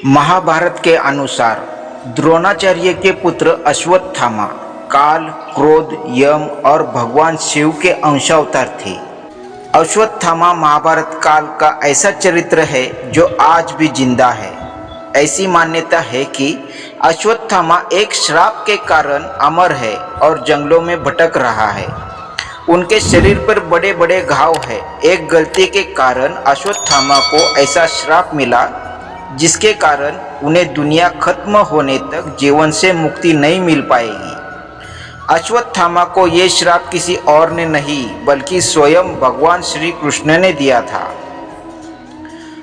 महाभारत के अनुसार द्रोणाचार्य के पुत्र अश्वत्थामा काल, क्रोध, यम और भगवान शिव के अंशावतार थे। अश्वत्थामा महाभारत काल का ऐसा चरित्र है जो आज भी जिंदा है। ऐसी मान्यता है कि अश्वत्थामा एक श्राप के कारण अमर है और जंगलों में भटक रहा है। उनके शरीर पर बड़े बड़े घाव है। एक गलती के कारण अश्वत्थामा को ऐसा श्राप मिला जिसके कारण उन्हें दुनिया खत्म होने तक जीवन से मुक्ति नहीं मिल पाएगी। अश्वत्थामा को ये श्राप किसी और ने नहीं बल्कि स्वयं भगवान श्री कृष्ण ने दिया था।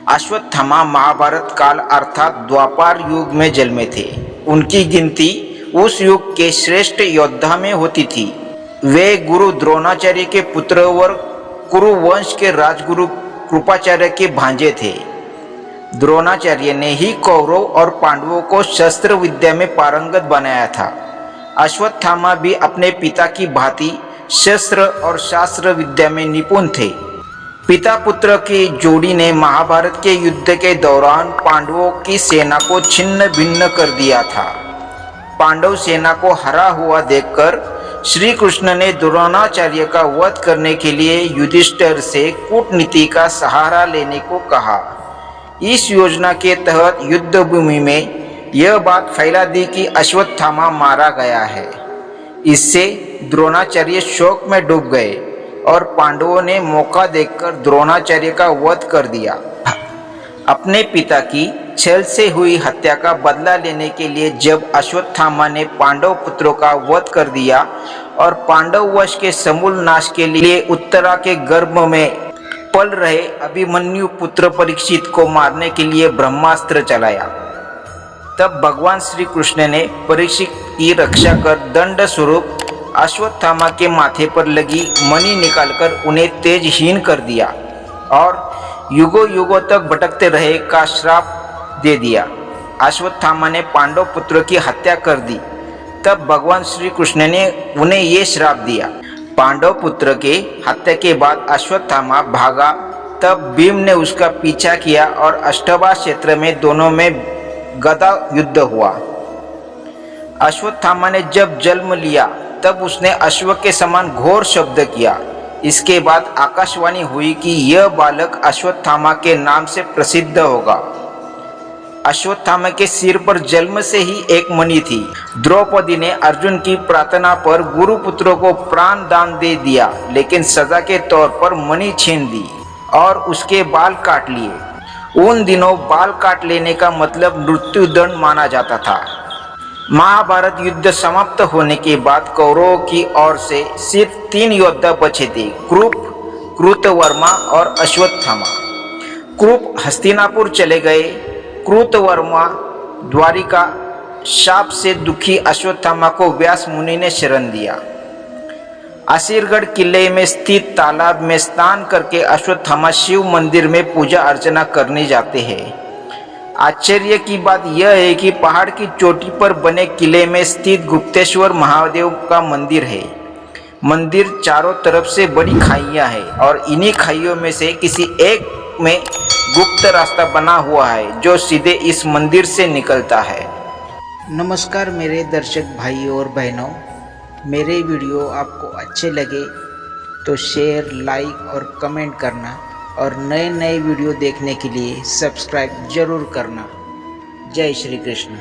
अश्वत्थामा महाभारत काल अर्थात द्वापर युग में जन्मे थे। उनकी गिनती उस युग के श्रेष्ठ योद्धा में होती थी। वे गुरु द्रोणाचार्य के पुत्र और कुरु वंश के राजगुरु कृपाचार्य के भांजे थे। द्रोणाचार्य ने ही कौरव और पांडवों को शस्त्र विद्या में पारंगत बनाया था। अश्वत्थामा भी अपने पिता की भांति शस्त्र और शास्त्र विद्या में निपुण थे। पिता पुत्र की जोड़ी ने महाभारत के युद्ध के दौरान पांडवों की सेना को छिन्न भिन्न कर दिया था। पांडव सेना को हरा हुआ देखकर श्री कृष्ण ने द्रोणाचार्य का वध करने के लिए युधिष्ठिर से कूटनीति का सहारा लेने को कहा। इस योजना के तहत युद्ध भूमि में यह बात फैला दी कि अश्वत्थामा मारा गया है। इससे द्रोणाचार्य शोक में डूब गए और पांडवों ने मौका देखकर द्रोणाचार्य का वध कर दिया। अपने पिता की छल से हुई हत्या का बदला लेने के लिए जब अश्वत्थामा ने पांडव पुत्रों का वध कर दिया और पांडव वंश के समूल नाश के लिए उत्तरा के गर्भ में पल रहे अभिमन्यु पुत्र परीक्षित को मारने के लिए ब्रह्मास्त्र चलाया, तब भगवान श्री कृष्ण ने परीक्षित की रक्षा कर दंड स्वरूप अश्वत्थामा के माथे पर लगी मणि निकालकर उन्हें तेजहीन कर दिया और युगों युगों तक भटकते रहे का श्राप दे दिया। अश्वत्थामा ने पांडव पुत्रों की हत्या कर दी, तब भगवान श्री कृष्ण ने उन्हें ये श्राप दिया। पांडव पुत्र के हत्या के बाद अश्वत्थामा भागा, तब भीम ने उसका पीछा किया और अष्टभा क्षेत्र में दोनों में गदा युद्ध हुआ। अश्वत्थामा ने जब जन्म लिया तब उसने अश्व के समान घोर शब्द किया। इसके बाद आकाशवाणी हुई कि यह बालक अश्वत्थामा के नाम से प्रसिद्ध होगा। अश्वत्थामा के सिर पर जन्म से ही एक मणि थी। द्रौपदी ने अर्जुन की प्रार्थना पर गुरुपुत्रों को प्राण दान दे दिया, लेकिन सजा के तौर पर मणि छीन दी और उसके बाल काट लिए। उन दिनों बाल काट लेने का मतलब मृत्युदंड माना जाता था। महाभारत युद्ध समाप्त होने के बाद कौरवों की ओर से सिर्फ 3 योद्धा बचे थे, कृप, कृतवर्मा और अश्वत्थामा। कृप हस्तिनापुर चले गए। कृतवर्मा द्वारिका। शाप से दुखी अश्वत्थामा को व्यास मुनि ने शरण दिया। असीरगढ़ किले में स्थित तालाब में स्नान करके अश्वत्थामा शिव मंदिर में पूजा अर्चना करने जाते हैं। आश्चर्य की बात यह है कि पहाड़ की चोटी पर बने किले में स्थित गुप्तेश्वर महादेव का मंदिर है। मंदिर चारों तरफ से बड़ी खाइयां हैं और इन्हीं खाइयों में से किसी एक में गुप्त रास्ता बना हुआ है जो सीधे इस मंदिर से निकलता है। नमस्कार मेरे दर्शक भाई और बहनों, मेरे वीडियो आपको अच्छे लगे तो शेयर, लाइक और कमेंट करना और नए नए वीडियो देखने के लिए सब्सक्राइब जरूर करना। जय श्री कृष्ण।